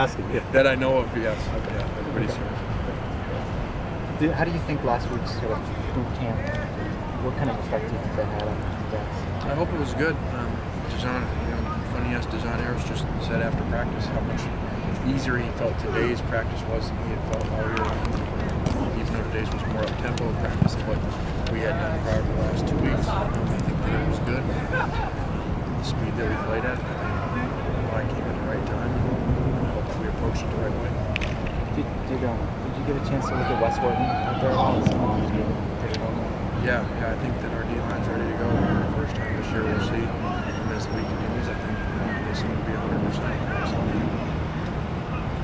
asking you. That I know of, yes. Okay. Yeah, everybody's here. How do you think last week's sort of boot camp, what kind of effect do you think that had on you guys? I hope it was good. Funny as Dejan Harris just said after practice how much easier he felt today's practice was than he had felt all year. Even though today's was more up-tempo practice than what we had done prior to the last 2 weeks. I think that it was good. The speed that we played at, I think the line came at the right time. I hope that we approached it the right way. Did you get a chance to look at Wes Horton out there? Yeah, I think that our D-line's ready to go for the first time this year. We'll see. And as the week continues, I think they seem to be 100%.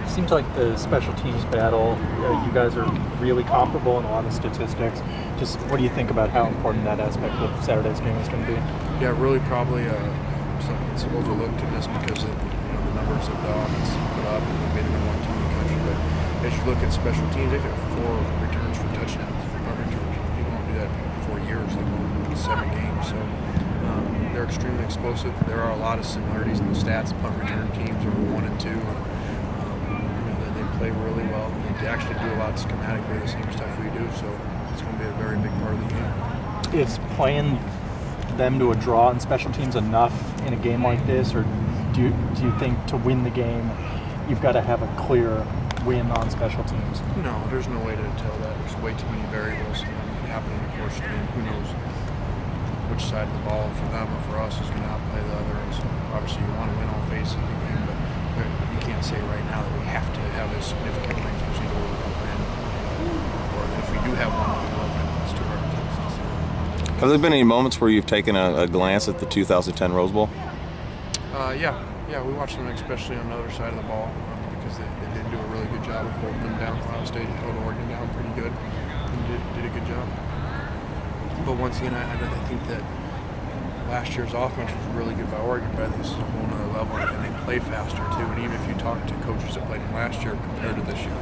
It seems like the special teams battle, you guys are really comparable in a lot of statistics. Just what do you think about how important that aspect of Saturday's game is going to be? Yeah, really probably something that's overlooked in this because of the numbers that the offense put up and they made it one team in the country. But as you look at special teams, they got 4 returns for touchdowns, punt returns. People don't do that for years, like 7 games. So they're extremely explosive. There are a lot of similarities in the stats. Punt return teams are 1 and 2. They play really well. They actually do a lot schematically the same stuff we do. So it's going to be a very big part of the game. Is playing them to a draw in special teams enough in a game like this, or do you think to win the game you've got to have a clear win on special teams? No, there's no way to tell that. There's way too many variables that happen in the course of the game. Who knows which side of the ball for them or for us is going to outplay the other. And so obviously you want to win all phases of the game, but you can't say right now that we have to have a significant wins percentage where we're going to win. Or if we do have one, we will win. It's too hard to say. Have there been any moments where you've taken a glance at the 2010 Rose Bowl? Yeah, we watched them especially on the other side of the ball because they did do a really good job of holding them down. Ohio State held Oregon down pretty good and did a good job. But once again, I think that last year's offense was really good by Oregon, but this is a whole nother level, and they play faster too. And even if you talk to coaches that played them last year compared to this year,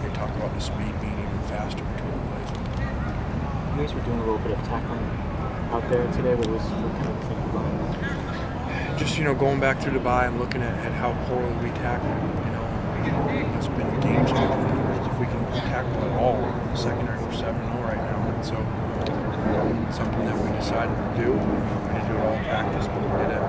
they talk about the speed being even faster between the plays. You guys were doing a little bit of tackling out there today. What kind of thing about that? Just going back through the bye and looking at how poorly we tackle. It's been game changing. If we can tackle at all in the secondary, we're 7-0 right now. And so something that we decided to do. We didn't do it all in practice, but we did it.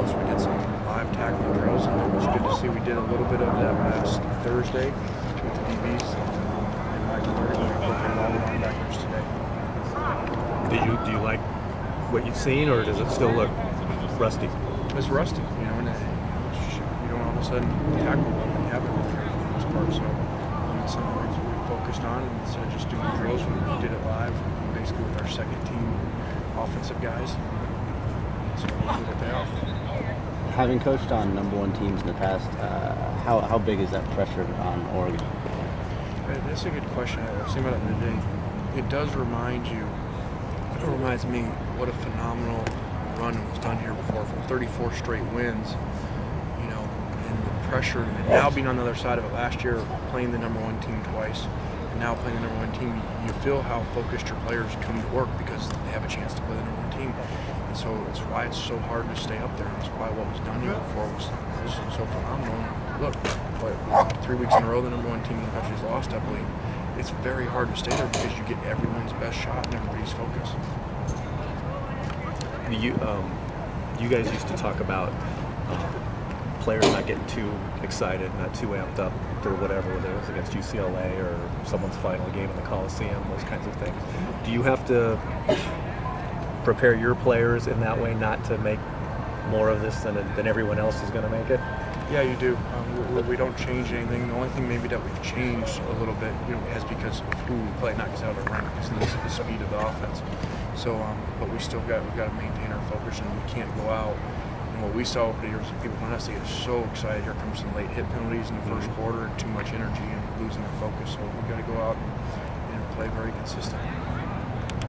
So we did some live tackling drills, and it was good to see. We did a little bit of that last Thursday with the DBs and Michael Murray. We incorporated all the linebackers today. Do you like what you've seen, or does it still look rusty? It's rusty, and you don't all of a sudden tackle when you have it for the most part. So it's something we've focused on, and instead of just doing drills, we did it live, basically with our second team offensive guys. So hopefully it'll pay off. Having coached on number 1 teams in the past, how big is that pressure on Oregon? That's a good question. I was thinking about it the other day. It does remind you. It reminds me what a phenomenal run was done here before for 34 straight wins, and the pressure, and now being on the other side of it last year, playing the number 1 team twice, and now playing the number 1 team, you feel how focused your players come to work because they have a chance to play the number 1 team. And so it's why it's so hard to stay up there. It's why what was done here before was so phenomenal. Look, 3 weeks in a row, the number 1 team in the country's lost, I believe. It's very hard to stay there because you get everyone's best shot and everybody's focus. You guys used to talk about players not getting too excited, not too amped up or whatever, whether it was against UCLA or someone's final game in the Coliseum, those kinds of things. Do you have to prepare your players in that way not to make more of this than everyone else is going to make it? Yeah, you do. We don't change anything. The only thing maybe that we've changed a little bit, is because of who we play, not because of the rank, because of the speed of the offense. So, but we've got to maintain our focus, and we can't go out. And what we saw over the years, people want us to get so excited. Here comes some late hit penalties in the first quarter, too much energy, and losing their focus. So we've got to go out and play very consistent.